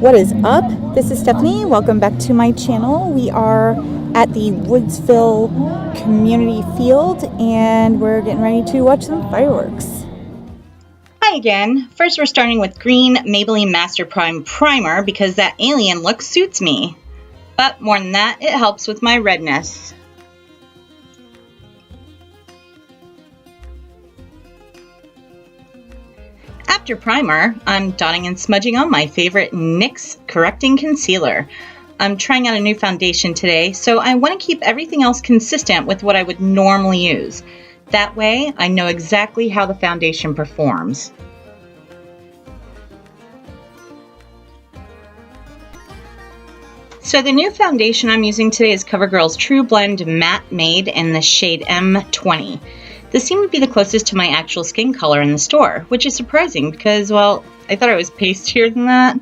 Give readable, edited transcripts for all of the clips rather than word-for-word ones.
What is up? This is Stephanie. Welcome back to my channel. We are at the Woodsville community field and we're getting ready to watch some fireworks. Hi again. First we're starting with green Maybelline Master Prime Primer because that alien look suits me. But more than that, it helps with my redness. After primer, I'm dotting and smudging on my favorite NYX Correcting Concealer. I'm trying out a new foundation today, so I want to keep everything else consistent with what I would normally use. That way, I know exactly how the foundation performs. So the new foundation I'm using today is Covergirl's Trublend Matte Made in the shade M20. This seemed to be the closest to my actual skin color in the store, which is surprising because, well, I thought it was pastier than that.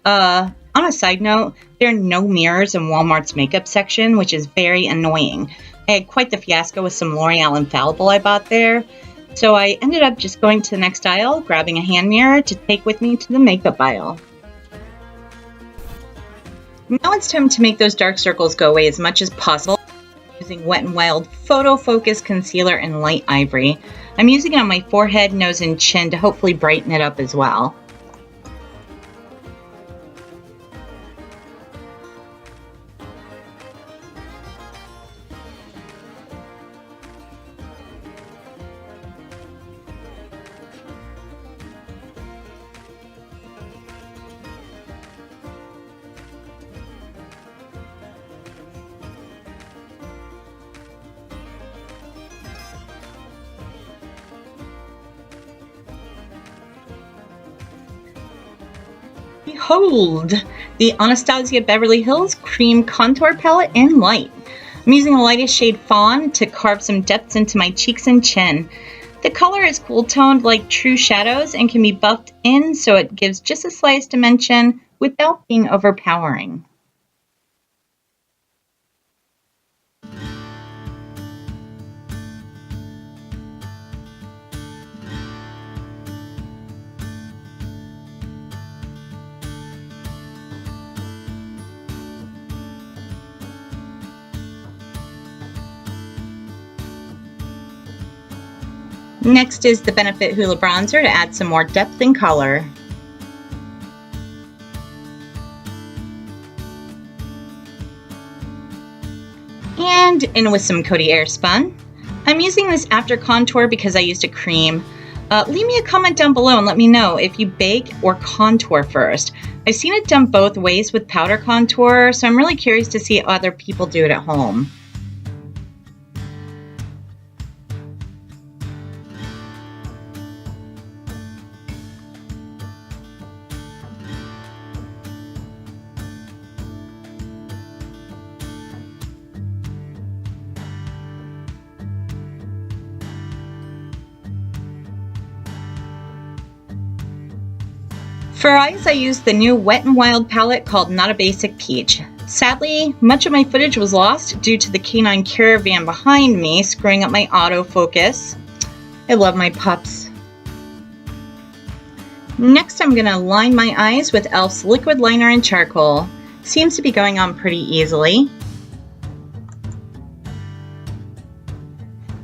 On a side note, there are no mirrors in Wal-Mart's makeup section, which is very annoying. I had quite the fiasco with some L'Oreal Infallible I bought there, so I ended up just going to the next aisle, grabbing a hand mirror to take with me to the makeup aisle. Now it's time to make those dark circles go away as much as possible. Using Wet n Wild Photo Focus Concealer in Light Ivory. I'm using it on my forehead, nose, and chin to hopefully brighten it up as well. Behold, the Anastasia Beverly Hills Cream Contour Palette in Light. I'm using the lightest shade Fawn to carve some depths into my cheeks and chin. The color is cool toned like true shadows and can be buffed in so it gives just the slightest dimension without being overpowering. Next is the Benefit Hoola Bronzer to add some more depth and color. And in with some Coty Airspun. I'm using this after contour because I used a cream. Leave me a comment down below and let me know if you bake or contour first. I've seen it done both ways with powder contour, so I'm really curious to see how other people do it at home. For eyes, I used the new Wet n Wild palette called Not a Basic Peach. Sadly, much of my footage was lost due to the canine caravan behind me screwing up my autofocus. I love my pups. Next, I'm going to line my eyes with e.l.f.'s liquid liner and charcoal. Seems to be going on pretty easily.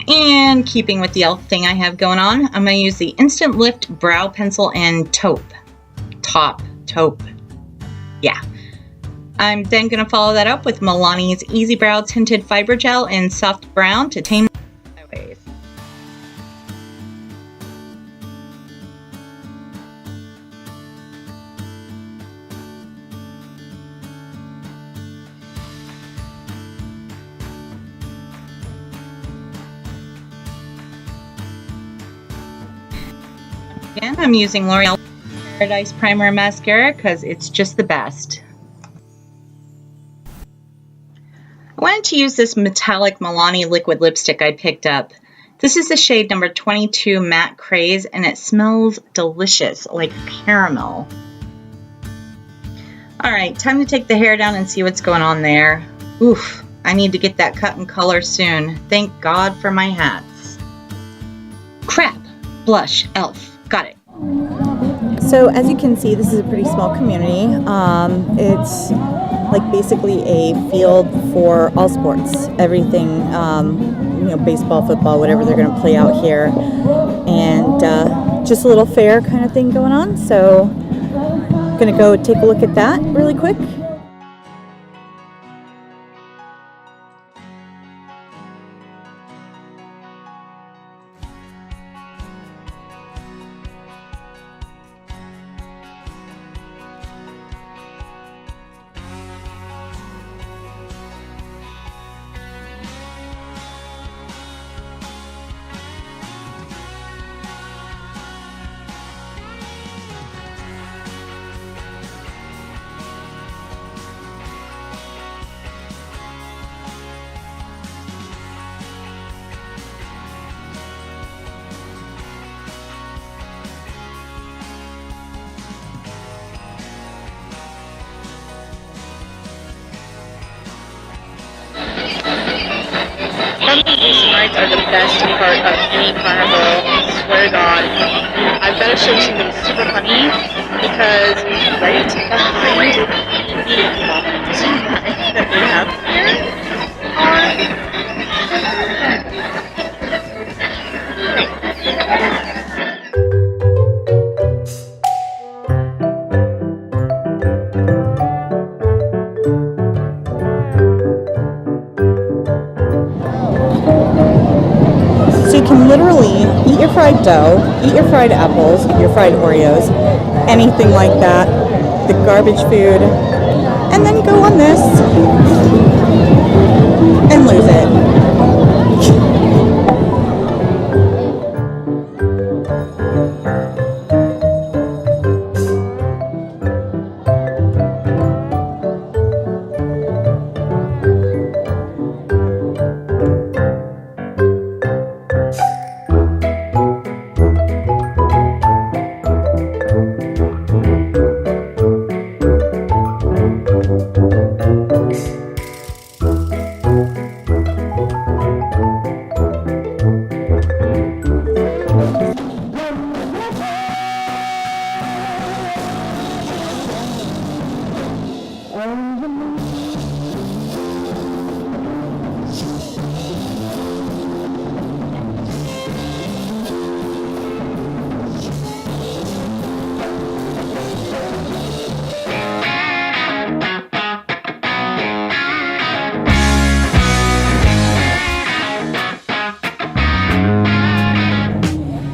And keeping with the e.l.f. thing I have going on, I'm going to use the Instant Lift Brow Pencil in Taupe. Taupe. Yeah. I'm then going to follow that up with Milani's Easy Brow Tinted Fiber Gel in Soft Brown to tame my waves. Again, I'm using L'Oreal Paradise Primer and Mascara because it's just the best. I wanted to use this metallic Milani liquid lipstick I picked up. This is the shade number 22 Matte Craze and it smells delicious, like caramel. Alright, time to take the hair down and see what's going on there. Oof, I need to get that cut and color soon. Thank God for my hats. Crap! Blush, e.l.f. Got it. So as you can see, this is a pretty small community. It's like basically a field for all sports, everything, baseball, football, whatever they're going to play out here, and just a little fair kind of thing going on. So I'm going to go take a look at that really quick. Racing rides are the best part of any carnival, swear to God. I've got to show you something super funny because right behind the ride that we have You can literally eat your fried dough, eat your fried apples, your fried Oreos, anything like that, the garbage food, and then go on this and lose it.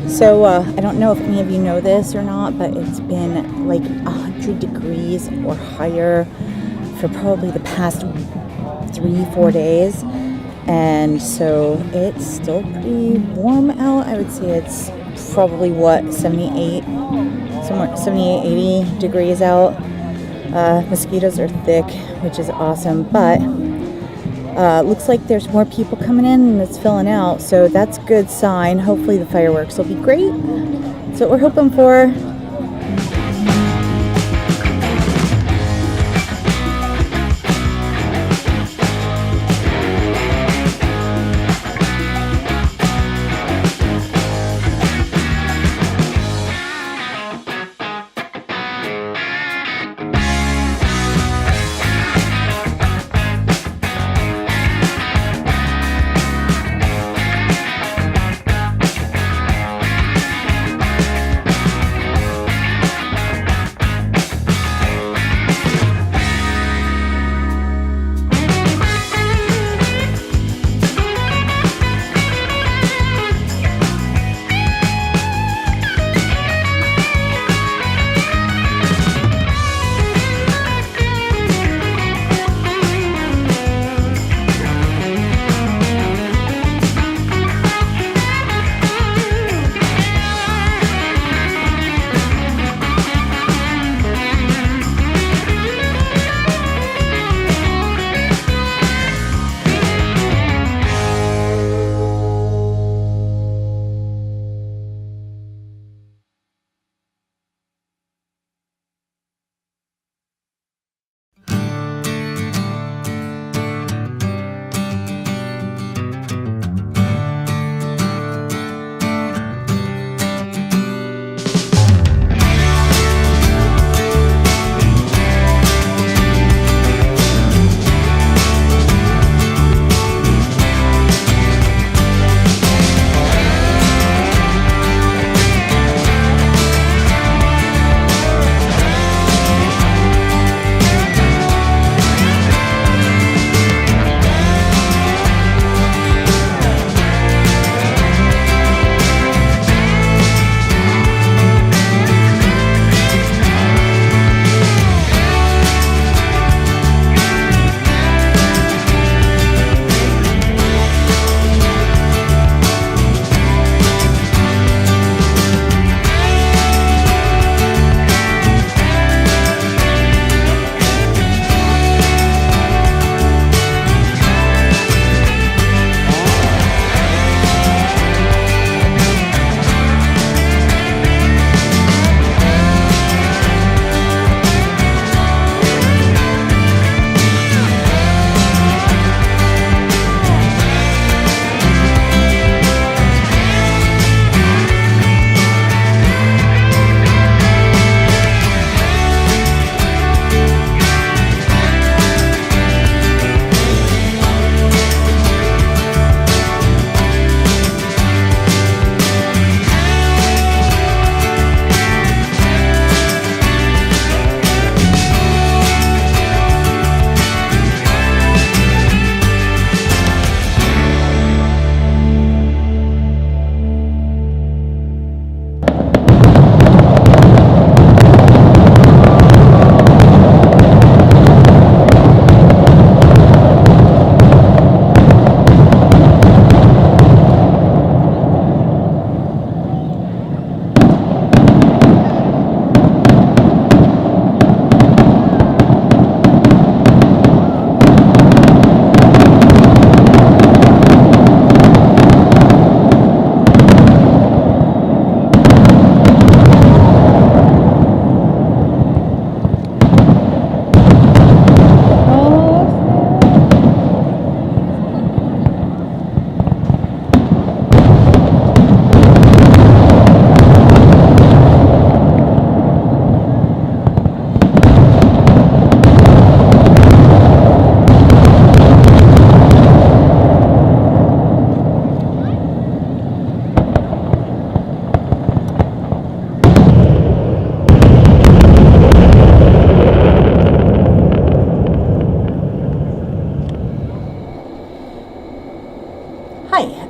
So I don't know if any of you know this or not, but it's been like 100 degrees or higher for probably the past 3-4 days, and so it's still pretty warm out. I would say it's probably 78, 80 degrees out. Mosquitoes are thick, which is awesome, but looks like there's more people coming in and it's filling out, so that's a good sign. Hopefully the fireworks will be great. That's what we're hoping for.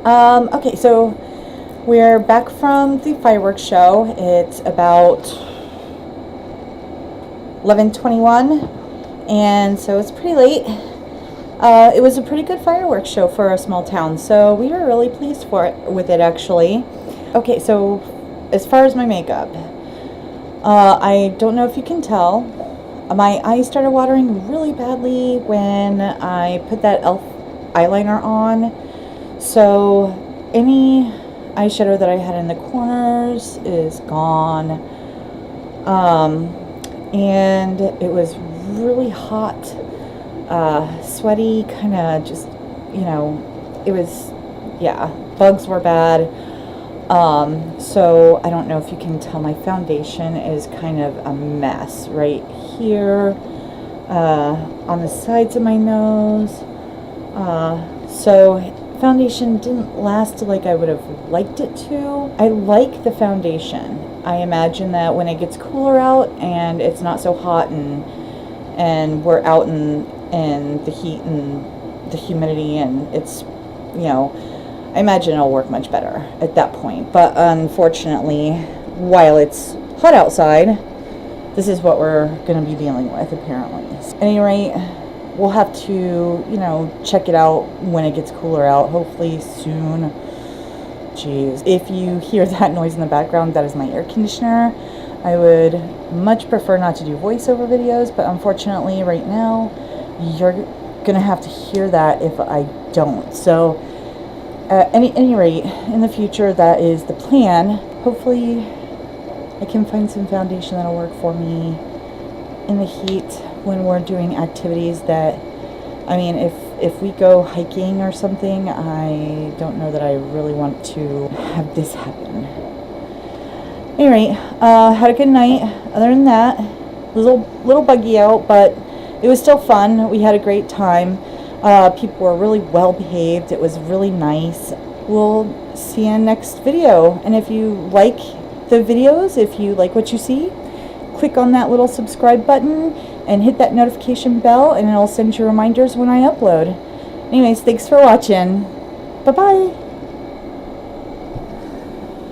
Okay, so we're back from the fireworks show. It's about 11:21, and so it's pretty late. It was a pretty good fireworks show for a small town, so we were really pleased with it actually. Okay, so as far as my makeup, I don't know if you can tell, my eyes started watering really badly when I put that e.l.f. eyeliner on. So any eyeshadow that I had in the corners is gone. And it was really hot, sweaty, kind of just, you know, it was, yeah, bugs were bad. So I don't know if you can tell, my foundation is kind of a mess right here, on the sides of my nose. So foundation didn't last like I would have liked it to. I like the foundation. I imagine that when it gets cooler out and it's not so hot and we're out in the heat and the humidity and it's, you know, I imagine it'll work much better at that point. But unfortunately, while it's hot outside, this is what we're going to be dealing with apparently. At any rate, we'll have to, you know, check it out when it gets cooler out, hopefully soon. Jeez. If you hear that noise in the background, that is my air conditioner. I would much prefer not to do voiceover videos, but unfortunately right now, you're going to have to hear that if I don't. So, at any rate, in the future, that is the plan. Hopefully, I can find some foundation that'll work for me in the heat when we're doing activities that, I mean, if we go hiking or something, I don't know that I really want to have this happen. Anyway, had a good night. Other than that, it was a little buggy out, but it was still fun. We had a great time. People were really well behaved. It was really nice. We'll see you in next video. And if you like the videos, if you like what you see, click on that little subscribe button and hit that notification bell, and it'll send you reminders when I upload. Anyways, thanks for watching. Bye-bye.